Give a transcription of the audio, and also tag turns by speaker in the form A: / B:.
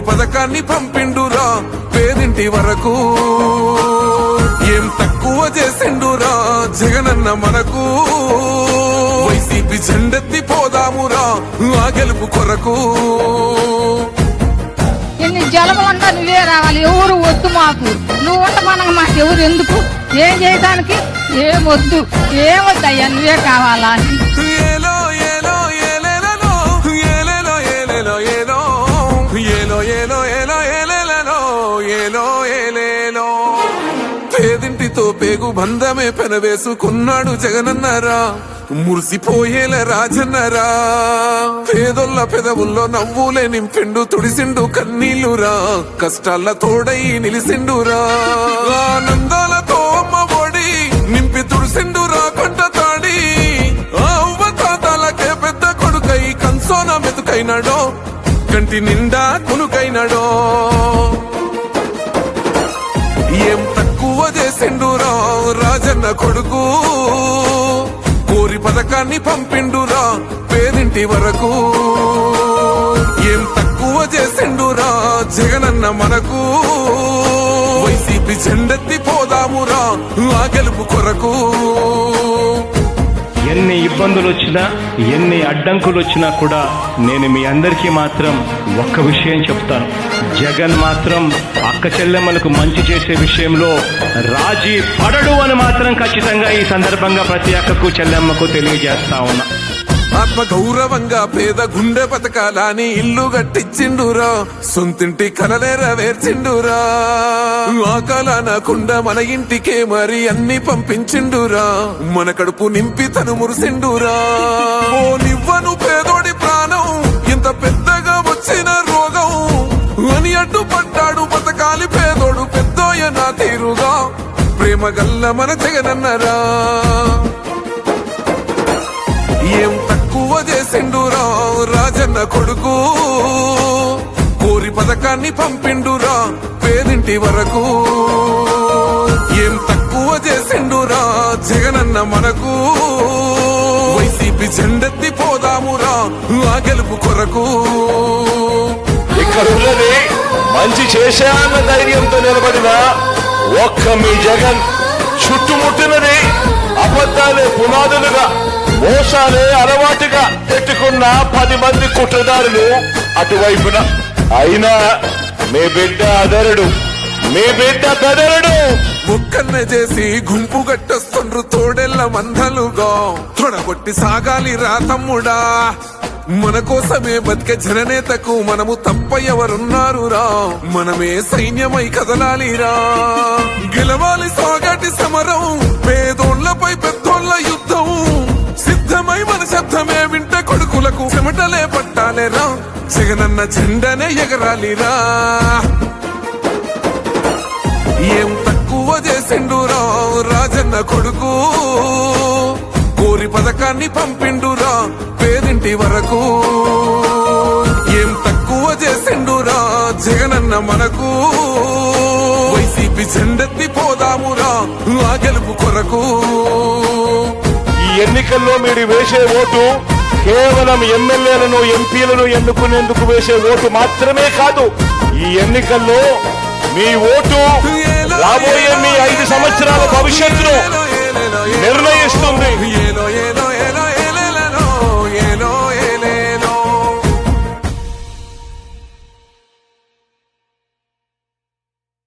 A: కోరి పథకాన్ని పంపిండురా పేదింటి వరకు. ఏం తక్కువ చేసిండురా జగనన్న మనకు. వైసీపీ జెండెత్తి పోదామురా ఆ గెలుపు కొరకు.
B: ఎన్ని జలములంతా నువ్వే రావాలి, ఎవరు వద్దు మాకు. నువ్వు ఉండమనగా మాకు ఎవరు ఎందుకు, ఏం చేయడానికి ఏమొద్దు, ఏమొద్దయ్యా నువ్వే కావాలా.
A: ఏలో ఏలో ఏలేలో ఏలేలో ఏలేలో ఏలో ఏలో ఏలో ఏలో ఏలేలో ఏలో ఏలేలో. పేదింటితో పేగు బంధమే పెనవేసుకున్నాడు జగనన్నరా, మురిసిపోయేల రాజన్నరా. పేదొల్ల పెదవుల్లో నవ్వులే నింపిండు, తుడిసిండు కన్నీళ్లురా, కష్టాల తోడై నిలిసిండురా. ఆనందాలతో అమ్మ ఒడి నింపి తుడిసిండురా కంట తాడి. అవ్వ తాతాలకే పెద్ద కొడుకై కంసోన మెతుకైనాడో, కంటి నిండా కునుకైనాడో. ఏం తక్కువ చేసిండురా రాజన్న కొడుకు. కోరి పథకాన్ని పంపిండురా పేదింటి వరకు. ఏం తక్కువ చేసిండురా జగనన్న మనకు. వైసీపీ జెండెత్తి పోదామురా ఆ గెలుపు కొరకు.
C: ఎన్ని ఇబ్బందులు వచ్చినా ఎన్ని అడ్డంకులు వచ్చినా కూడా నేను మీ అందరికీ మాత్రం ఒక్క విషయం చెప్తాను. జగన్ మాత్రం అక్క చెల్లెమ్మలకు మంచి చేసే విషయంలో రాజీ పడడు అని మాత్రం ఖచ్చితంగా ఈ సందర్భంగా ప్రతి అక్కకు చెల్లెమ్మకు తెలియజేస్తా ఉన్నా.
A: ఆత్మ గౌరవంగా పేద గుండె బతకాలని ఇల్లు గట్టించిండురా, సొంతింటి కలలేరవేర్చిండురా. ఆకలనకుండా మన ఇంటికే మరి అన్ని పంపించిండురా, మన కడుపు నింపి తను మురిసిండురా. ఓ నివ్వను పేదోడి ప్రాణం ఇంత పెద్దగా వచ్చిన రోగం అని అడ్డుపడ్డాడు బతకాలి పేదోడు పెద్దోయ నా తీరుగా. ప్రేమ గల్ల మన జగనన్నరా. ఏం తక్కువ చేసిండురా రాజన్న కొడుకు. కోరి పథకాన్ని పంపిండురా పేదింటి వరకు. ఏం తక్కువ చేసిండురా జగనన్న మనకు. వైసీపీ జెండెత్తి పోదామురా ఆ గెలుపు కొరకు.
D: ఇక్కడ ఉన్నది మంచి చేశాన్న ధైర్యంతో నిలబడిన ఒక్క మీ జగన్. చుట్టుముట్టినది అబద్ధాలే పునాదులుగా, మోసాలే అలవాటుగా పెట్టుకున్న 10 మంది కుట్రదారులు అటువైపున. అయినా మీ బిడ్డ అదరుడు, మీ బిడ్డ బెదరుడు.
A: ముక్కన్న చేసి గుంపు గట్టొస్తుండ్రు తోడెల్ల మందలుగా. తొడగొట్టి సాగాలి రా తమ్ముడా, మన కోసమే బతికే జననేతకు మనము తప్ప ఎవరున్నారు రా. మనమే సైన్యమై కదలాలిరా, గెలవాలి సాగటి సమరం, పేదోళ్లపై పెద్దోళ్ల యుద్ధం. సిద్ధమై మన శబ్దమే వింట కొడుకులకు చెమటలే పట్టాలేరా, జగనన్న జెండనే ఎగరాలిరా. ఏం తక్కువ చేసిండురా రాజన్న కొడుకు. కోరి పథకాన్ని పంపిండురా పేదింటి వరకు. ఏం తక్కువ చేసిండురా జగనన్న మనకు. వైసీపీ జెండెత్తి పోదామురా ఆ గెలుపు కొరకు.
D: ఈ ఎన్నికల్లో మీరు వేసే ఓటు కేవలం ఎమ్మెల్యేలను ఎంపీలను ఎన్నుకునేందుకు వేసే ఓటు మాత్రమే కాదు. ఈ ఎన్నికల్లో మీ ఓటు రాబోయే మీ 5 సంవత్సరాల భవిష్యత్తును నిర్ణయిస్తుంది.